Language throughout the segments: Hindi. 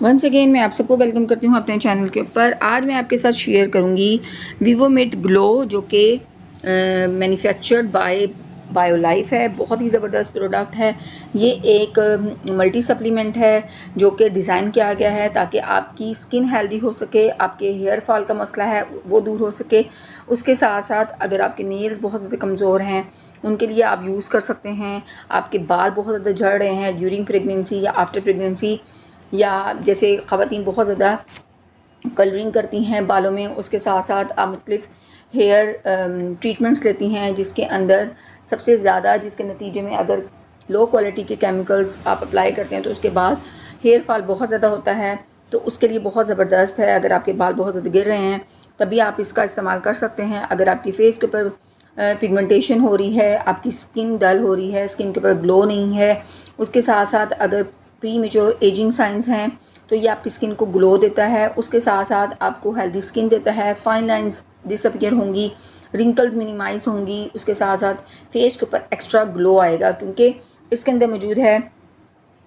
वंस अगेन मैं आप सबको वेलकम करती हूँ अपने चैनल के ऊपर। आज मैं आपके साथ शेयर करूँगी विवोमिट ग्लो, जो कि मैन्युफैक्चर्ड बाय बायोलाइफ है। बहुत ही ज़बरदस्त प्रोडक्ट है। ये एक मल्टी सप्लीमेंट है जो कि डिज़ाइन किया गया है ताकि आपकी स्किन हेल्दी हो सके, आपके हेयर फॉल का मसला है वो दूर हो सके। उसके साथ साथ अगर आपके नेल्स बहुत ज़्यादा कमज़ोर हैं उनके लिए आप यूज़ कर सकते हैं। आपके बाल बहुत ज़्यादा झड़ रहे हैं ड्यूरिंग प्रेगनेंसी या आफ्टर प्रेगनेंसी, या जैसे ख़वातीन बहुत ज़्यादा कलरिंग करती हैं बालों में, उसके साथ साथ आप मुख्तलिफ़ हेयर ट्रीटमेंट्स लेती हैं जिसके अंदर सबसे ज़्यादा जिसके नतीजे में अगर लो क्वालिटी के केमिकल्स आप अप्लाई करते हैं तो उसके बाद हेयर फॉल बहुत ज़्यादा होता है। तो उसके लिए बहुत ज़बरदस्त है। अगर आपके बाल बहुत ज़्यादा गिर रहे हैं तभी आप इसका इस्तेमाल कर सकते हैं। अगर आपकी फेस के ऊपर पिगमेंटेशन हो रही है, आपकी स्किन डल हो रही है, स्किन के ऊपर ग्लो नहीं है, उसके साथ साथ अगर प्री मेच्योर एजिंग साइंस हैं तो ये आपकी स्किन को ग्लो देता है। उसके साथ साथ आपको हेल्दी स्किन देता है। फाइन लाइंस डिसअपीयर होंगी, रिंकल्स मिनिमाइज होंगी, उसके साथ साथ फेस के ऊपर एक्स्ट्रा ग्लो आएगा क्योंकि इसके अंदर मौजूद है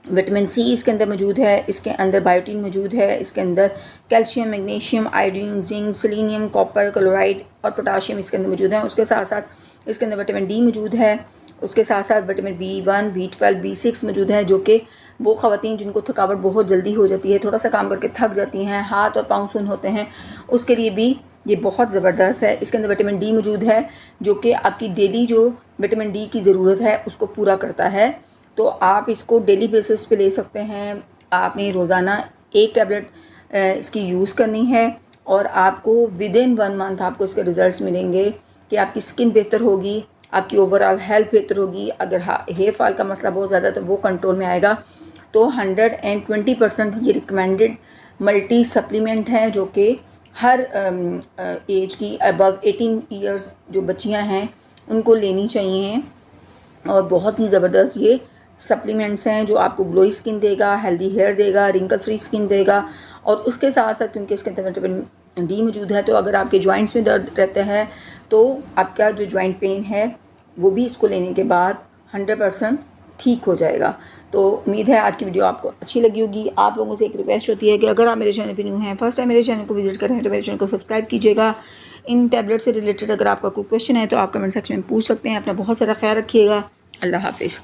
विटामिन सी, इसके अंदर मौजूद है, इसके अंदर बायोटीन मौजूद है, इसके अंदर calcium, magnesium, iodine, zinc, selenium, copper, chloride और पोटाशियम इसके अंदर मौजूद है। उसके साथ साथ इसके अंदर विटामिन डी मौजूद है। उसके साथ साथ विटामिन B1, B12, B6 मौजूद है, जो कि वो ख़वातीन जिनको थकावट बहुत जल्दी हो जाती है, थोड़ा सा काम करके थक जाती हैं, हाथ और पाँव सुन्न होते हैं, उसके लिए भी ये बहुत ज़बरदस्त है। इसके अंदर विटामिन डी मौजूद है जो कि आपकी डेली जो विटामिन डी की ज़रूरत है उसको पूरा करता है। तो आप इसको डेली बेसिस पे ले सकते हैं। आपने रोज़ाना एक टैबलेट इसकी यूज़ करनी है और आपको विदिन 1 मंथ आपको इसके रिज़ल्ट्स मिलेंगे कि आपकी स्किन बेहतर होगी, आपकी ओवरऑल हेल्थ बेहतर होगी। अगर हेयर फॉल का मसला बहुत ज़्यादा तो वो कंट्रोल में आएगा। तो 120% ये रिकमेंडेड मल्टी सप्लीमेंट है जो कि हर एज की अबव 18 ईयर्स जो बच्चियां हैं उनको लेनी चाहिए। और बहुत ही ज़बरदस्त ये सप्लीमेंट्स हैं जो आपको ग्लोई स्किन देगा, हेल्दी हेयर देगा, रिंकल फ्री स्किन देगा। और उसके साथ साथ क्योंकि इसके अंदर विटामिन डी मौजूद है तो अगर आपके जॉइंट्स में दर्द रहता है तो आपका जो जॉइंट पेन है वो भी इसको लेने के बाद 100% ठीक हो जाएगा। तो उम्मीद है आज की वीडियो आपको अच्छी लगी होगी। आप लोगों से एक रिक्वेस्ट होती है कि अगर आप मेरे चैनल पर न्यू हैं, फर्स्ट टाइम मेरे चैनल को विजिट कर रहे हैं तो मेरे चैनल को सब्सक्राइब कीजिएगा। इन टैबलेट से रिलेटेड अगर आपका कोई क्वेश्चन है तो आप कमेंट सेक्शन में पूछ सकते हैं। अपना बहुत सारा ख्याल रखिएगा। अल्लाह हाफिज़।